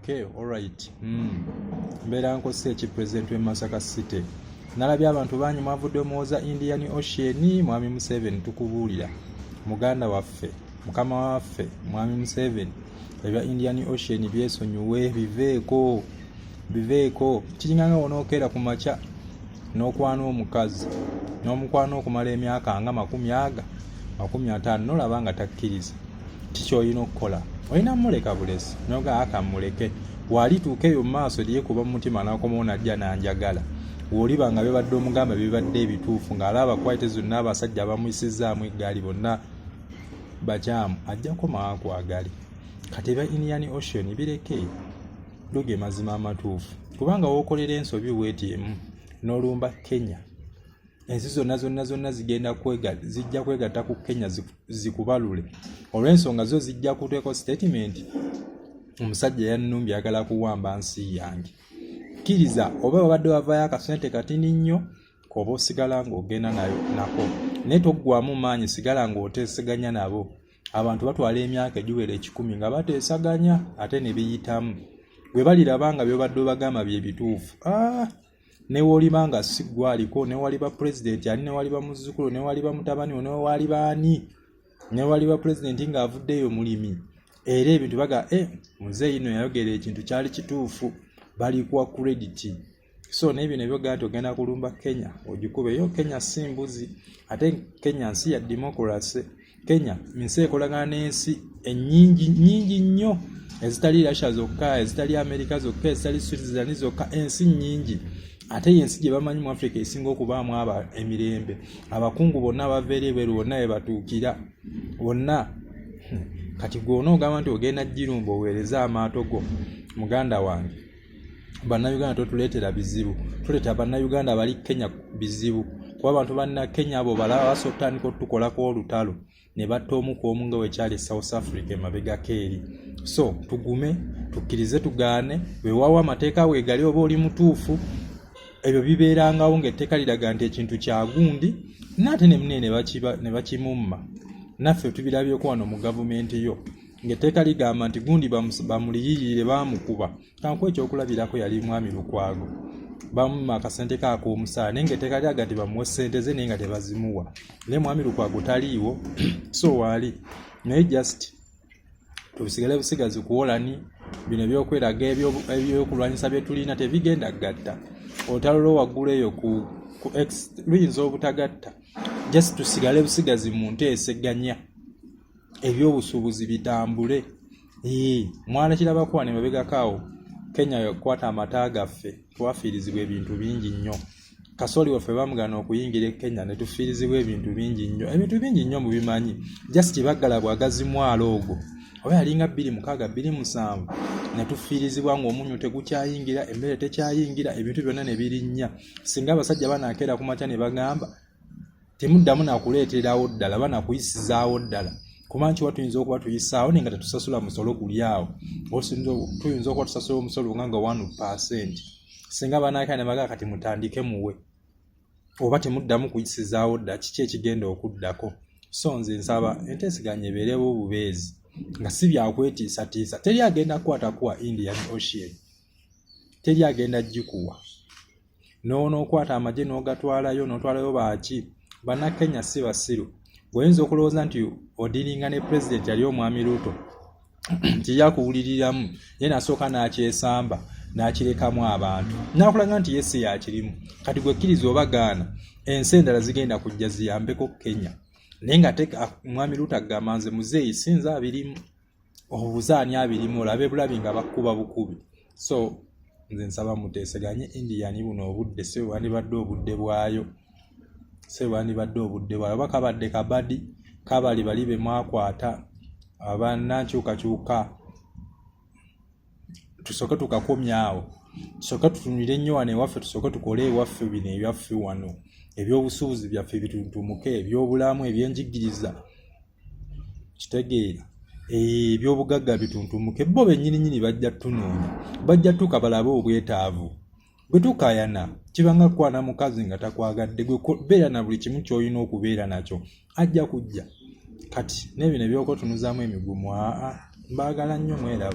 Okay, all right. Mbeera nkose ki president we Masaka City. Nalabye abantu banyu mwavudde muwoza Indian Ocean Mwami Museveni tukubuulira. Muganda waffe, mukama waffe, Mwami Museveni. Ebya Indian Ocean byesonyiwe biveeko. Kiringanga onookeera ku makya n'okwana omukazi. N'omukwana okumala emyaka nga 50 nolaba nga takkiriza. Kiki olina okukola? Olina muleka bulesi noga akamuleke walituukeyo mu maaso lye kuba mu mutima n'akomawo najja n'anjagala woliba nga bibadde omugamba bibadde ebituufu ng'alaba kwaite zonna abasajja abamuyisizaamu eggaali bonna bakyamu ajjako maakwagale kati eba Indian Ocean bireke luge mazima amatuufu kubanga wookolera ensobi weetiemu n'olumba Kenya ensi zonna zijja kwegatta ku Kenya zikubalule olw'ensonga zo zijja kuteeko statement omusajja yannumbi agala kuwamba nsi yange kkiriza oba babadde bavaayo akasente katini nnyo koba osigala ng'ogenda nako naye toggwamu maanyi sigala ng'oteesaganya nabo abantu batwala emyaka egiwera 10 nga bateesaganya ate ne biyitamu bwe baliraba nga byobadde obagamba bye bituufu newoliba nga siggwaliko newaliba president ani newaliba muzzukulu newaliba mutabani newaliba ani newaliba president ng'avuddeyo mulimi era ebintu baga muzeeyi no yayogera ekintu kyali kituufu bali kuwa credit so n'ebyo nebyo gati ogenda kulumba Kenya ogikubeyo Kenya si mbuzi ate Kenya nsi ya democracy Kenya nsi ekolagana n'ensi ennyingi nnyo ezitali Russia zokka ezitali America zokka ezitali Switzerland zokka ensi nnyingi ate yensi gye bamanyi mu Africa esinga okubaamu emirembe abakungu bonna baveere bweru bonna bebatuukira bonna kati gwona ogamba nti ogenda Jirumba oweereza amaato go muganda wange bannayuganda totuleetera bizibu tuleeta bannayuganda bali Kenya bizibu kuba abantu banna Kenya abo balaba basotandika otukolako olutalo ne batta omu ku omu nga wekyali South Africa emabega keeri so tugume tukkirize tugaane weewaawo amateeka weegali oba oli mutuufu ebyo bibeerangawo ng'etteeka liraga nti ekintu kya gundi n'ate ne munene ne bakimumma naffe tubirabyeko wano mu gavumenti yo ng'etteeka ligamba nti gundi bamuliyirire baamukuba kankuwa ekyokulabirako yali Mwami Lukwago bamumma akasente k'ak'omusaala naye ng'etteeka liraga nti bamuwe ssente ze naye nga tebazimuwa naye Mwami Lukwago taliiwo so waali naye just tubisigale busigazi kuwolani bino ebyokweraga ebyokulwanyisa bye tulina tebigenda gatta otalo waggulu eyo ku X luyinza obutagatta just tusigale busigazi mu nteeseganya ebyobusuubuzi bitambule mwana kirabako wane mabegakaawo Kenya yakwata amata gaffe twafiirizibwa ebintu bingi nnyo kasoli waffe bamugana okuyingira Kenya ne tufiirizibwa ebintu bingi nnyo mu bimanyi just baggala bwagazi mwalo ogwo oba yalinga 26-27 ne tufiirizibwa ng'omunyu tegukyayingira emmere tekyayingira ebintu byonna ne birinnya singa abasajja banaakeera ku makya ne bagamba temuddamu nakuleeterawo ddala banakuyisizaawo ddala kumanchi tuyinza okuba tuyisaawo nenga tetusasula musolo guli awo tuyinza okuba tusasula omusolo nga 1% singa banaakera ne bagamba kati mutandike muwe oba temuddamu kuyisizaawo ddala kiki ekigenda okuddako so nze nsaba enteeseganya ebeerewo obubeezi nga si byakwetiisatiisa teri agenda kukwata kuwa Indian Ocean teri agenda gikuwa n'okwata amagye n'ogatwalayo n'otwalayo baaki bannakenya si basiru bw'oyinza okulowooza nti odiringa ne president yali Omwami Ruto nti yakuwuliriramu ye nasooka n'akyesamba n'akirekamu abantu n'akulaga nti yesi yakirimu kati gwe kkiriza obagaana ensi endala zigenda kujja ziyambeko Kenya naye nga Mwami Ruto agamba nze muzeeyi sinza abirimu obuzaani abirimu olabe bulabi nga bakkuba bukubi so nze nsaba muteeseganye Indian buno obudde se wandibadde obudde bwayo oba kabadde kabadi kabali bali be mwakwata abanankyukakyuka tusooke tukakomyawo tusooke tutunire nnyo wano ewaffe tusooke tukole ewaffe bino ebyaffe wano ebyobusuubuzi byaffe bituntumuke ebyobulamu ebyenjigiriza kitegeera ebyobugagga bituntumuke bo bennyini bajja tunoonya bajja tukabalabe obwetaavu bwe tukayana kibanga kwana mukazi nga takwagadde gwe beera na buli kimu ky'olina okubeera nakyo ajja kujja kati n'ebyo ne byoko tunuzaamu emigumu mbaagala nnyo mweraba